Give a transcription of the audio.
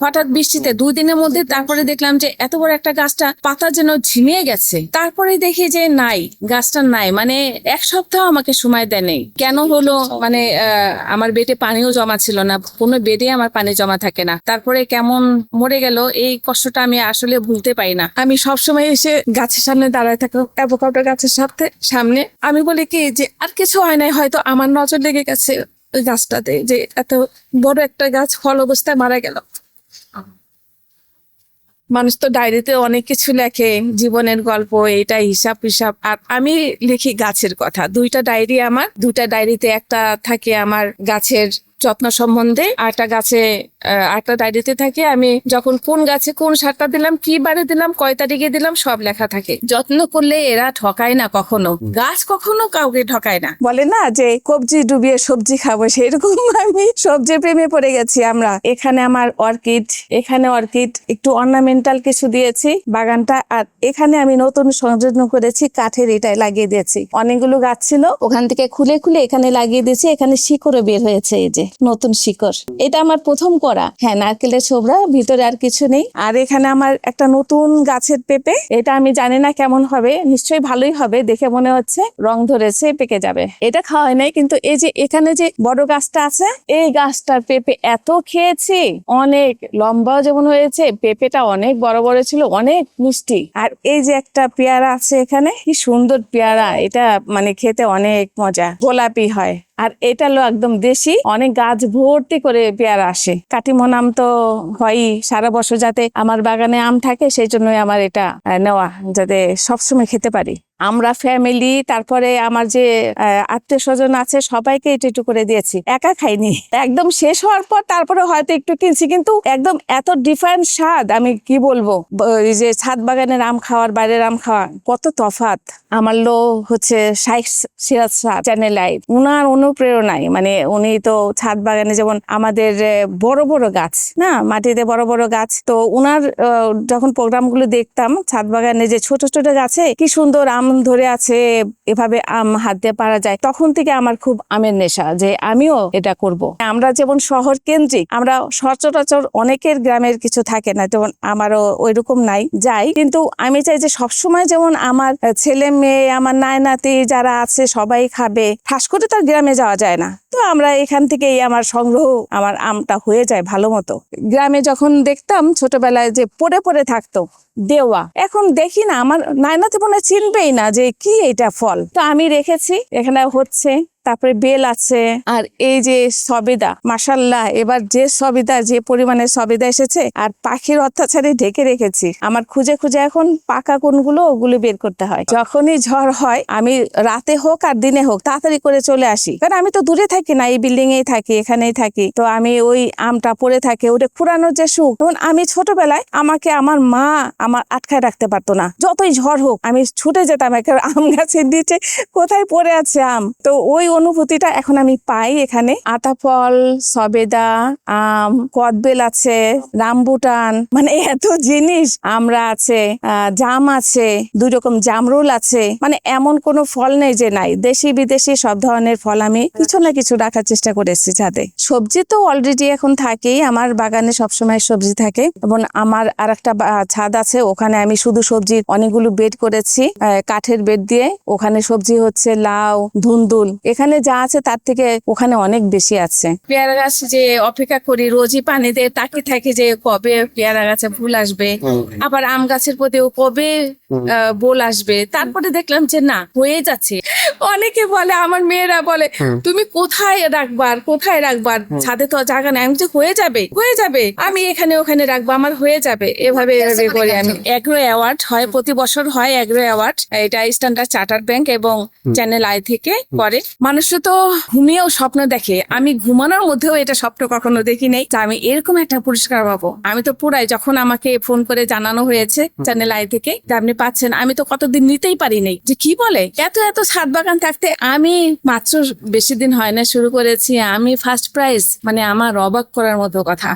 হঠাৎ বৃষ্টিতে 2 দিনের মধ্যে তারপরে দেখলাম যে এত বড় একটা গাছটা পাতা যেন ঝিমিয়ে গেছে। তারপরে দেখি যে নাই, গাছটা নাই, মানে 1 সপ্তাহ আমাকে সময় দেয় নেই। কেন হলো মানে আমার বেডে পানিও জমা ছিল না, কোনো বেডে আমার পানি জমা থাকে না। তারপরে কেমন মরে গেল, এই কষ্টটা আমি আসলে ভুলতে পারি না। আমি সবসময় এসে গাছের সামনে দাঁড়ায় থাকো, অ্যাভোকাডো গাছের সামনে আমি বলি কি যে আর কিছু হয় নাই, হয়তো আমার নজর লেগে গেছে ওই গাছটাতে, যে এত বড় একটা গাছ ফল অবস্থায় মারা গেল। মানুষ তো ডায়েরিতে অনেক কিছু লেখে, জীবনের গল্প, এটা হিসাব হিসাব, আর আমি লিখি গাছের কথা। 2টা ডায়েরি আমার, 2টা ডায়েরিতে একটা থাকে আমার গাছের যত্ন সম্বন্ধে, আরেকটা ডায়েরিতে থাকে আমি যখন কোন গাছে কোন সারটা দিলাম, কি বারে দিলাম, কয় তারিখে দিলাম, সব লেখা থাকে। যত্ন করলে এরা ঠকায় না কখনো, গাছ কখনো কাউকে ঠকায় না। বলে না যে কবজি ডুবিয়ে সবজি খাবো, সেরকম আমি সবজি প্রেমে পড়ে গেছি আমরা। এখানে আমার অর্কিড, এখানে অর্কিড, একটু অর্নামেন্টাল কিছু দিয়েছি বাগানটা, আর এখানে আমি নতুন সংযোজন করেছি, কাঠের এটাই লাগিয়ে দিয়েছি। অনেকগুলো গাছ ছিল, ওখান থেকে খুলে খুলে এখানে লাগিয়ে দিয়েছি। এখানে শিকড়ও বের হয়েছে, এই যে নতুন শিকড়। এটা আমার প্রথম করা। হ্যাঁ, নারকেলের ছোবড়া, ভিতরে আর কিছু নেই। আর এখানে আমার একটা নতুন গাছের পেঁপে, এটা আমি জানি না কেমন হবে, নিশ্চয়ই ভালোই হবে, দেখে মনে হচ্ছে রং ধরেছে, পেকে যাবে। এটা খাওয়া নাই, কিন্তু এই যে এখানে যে বড় গাছটা আছে, এই গাছটার পেঁপে এত খেয়েছি, অনেক লম্বাও যেমন হয়েছে, পেঁপেটা অনেক বড় বড় ছিল, অনেক মিষ্টি। আর এই যে একটা পেয়ারা আছে এখানে, কি সুন্দর পেয়ারা, এটা মানে খেতে অনেক মজা, গোলাপি হয়। আর এটা হলো একদম দেশি, অনেক গাছ ভর্তি করে পেয়ারা আসে। কাটিমন আম তো হয়ই সারা বছর, যাতে আমার বাগানে আম থাকে সেই জন্যই আমার এটা নেওয়া, যাতে সবসময় খেতে পারি। আমরা ফ্যামিলি, তারপরে আমার যে আত্মীয় স্বজন আছে, সবাইকে একটু একটু করে দিয়েছি, একা খাইনি। একদম শেষ হওয়ার পর তারপরে হয়তো একটু কিনছি, কিন্তু একদম এত ডিফারেন্ট স্বাদ, আমি কি বলবো। এই যে ছাদ বাগানের আম খাওয়ার বাইরের আম খাওয়া কত তফাৎ। আমার হচ্ছে শাইখ সিরাজ স্যার, চ্যানেল আই, উনার অনুপ্রেরণায়, মানে উনি তো ছাদ বাগানে যেমন আমাদের বড় বড় গাছ না, মাটিতে বড় বড় গাছ, তো উনার যখন প্রোগ্রামগুলো দেখতাম, ছাদ বাগানে যে ছোট ছোট গাছে কি সুন্দর আম ধরে আছে, এভাবে আম হাত দিয়ে পারা যায়, তখন থেকে আমার খুব আমের নেশা, যে আমিও এটা করব। আমরা যেমন শহর কেন্দ্রিক, আমরা সচরাচর অনেকের গ্রামের কিছু থাকে না, যেমন আমারও ওইরকম নাই, যাই, কিন্তু আমি চাই যে সবসময় যেমন আমার ছেলে মেয়ে, আমার নাতি যারা আছে সবাই খাবে, ঠাস করে তার গ্রামে যাওয়া যায় না। তো আমরা এখান থেকেই আমার সংগ্রহ, আমার আমটা হয়ে যায় ভালো মতো। গ্রামে যখন দেখতাম ছোটবেলায় যে পড়ে পড়ে থাকতো দেওয়া, এখন দেখি না, আমার নাতি মনে চিনবেই না যে কি এটা ফল। তো আমি রেখেছি, এখানে হচ্ছে। তারপরে বেল আছে, আর এই যে সবেদা, মাশাআল্লাহ, এবার যে সবেদা, যে পরিমাণে সবেদা এসেছে, আর পাখির অত্যাচারে ঢেকে রেখেছি। আমার খুঁজে খুঁজে এখন পাকা কোনগুলো, ওগুলো বের করতে হয়। যখনই ঝড় হয়, আমি রাতে হোক আর দিনে হোক তাড়াতাড়ি করে চলে আসি, কারণ আমি তো দূরে থাকি না, এই বিল্ডিং এই থাকি, এখানেই থাকি। তো আমি ওই আমটা পড়ে থাকে, ওটা কুড়ানোর যে সুখ, তখন আমি ছোটবেলায় আমাকে আমার মা আমার আটকায় রাখতে পারতো না, যতই ঝড় হোক আমি ছুটে যেতাম আম গাছের নিচে, কোথায় পড়ে আছে আম। তো ওই অনুভূতিটা এখন আমি পাই এখানে। আতাফল, সবেদা, আম, কদবেল আছে, রামবুটান, মানে এত জিনিস, আমরা আছে, জাম আছে, 2 রকম জামরুল আছে, মানে এমন কোনো ফল নেই যে নাই। দেশি বিদেশি সব ধরনের ফল আমি কিছু না কিছু রাখার চেষ্টা করেছি ছাদে। সবজি তো অলরেডি এখন থাকেই, আমার বাগানে সবসময় সবজি থাকে, এবং আমার আর একটা ছাদ আছে, ওখানে আমি শুধু সবজির অনেকগুলো বেড করেছি, কাঠের বেড দিয়ে। ওখানে সবজি হচ্ছে লাউ, ধুন্দুল, এখানে যা আছে তার থেকে ওখানে অনেক বেশি আছে। পেয়ারা গাছ যে অপেক্ষা করি, রোজই পানি দিয়ে তাকিয়ে থাকি যে কবে পেয়ারা গাছে ফুল আসবে, আবার আম গাছের প্রতিও কবে বোল আসবে। তারপরে দেখলাম যে না, হয়ে যাচ্ছে। অনেকে বলে, আমার মেয়েরা বলে, তুমি কোথায় রাখবার, কোথায় রাখবার, ছাদে তো জায়গা নাই। আমি যে হয়ে যাবে, হয়ে যাবে, আমি এখানে ওখানে রাখবো, আমার হয়ে যাবে। এভাবে এভাবে করে আমি এগ্রো অ্যাওয়ার্ড হয়, প্রতি বছর হয় এগ্রো অ্যাওয়ার্ড, এটা স্ট্যান্ডার্ড চার্টার্ড ব্যাংক এবং চ্যানেল আই থেকে করে। মানুষ তো ঘুমিয়েও স্বপ্ন দেখে, আমি ঘুমানোর মধ্যেও এটা স্বপ্ন কখনো দেখি নেই যে আমি এরকম একটা পুরস্কার পাবো। আমি তো পুরাই, যখন আমাকে ফোন করে জানানো হয়েছে চ্যানেল আই থেকে যে আপনি পাচ্ছেন, আমি তো কতদিন নিতেই পারি নাই, যে কি বলে, এত এত ছাদ বাগান থাকতে আমি মাত্র বেশি দিন হয় না শুরু করেছি, আমি ফার্স্ট প্রাইজ, মানে আমার অবাক করার মতো কথা।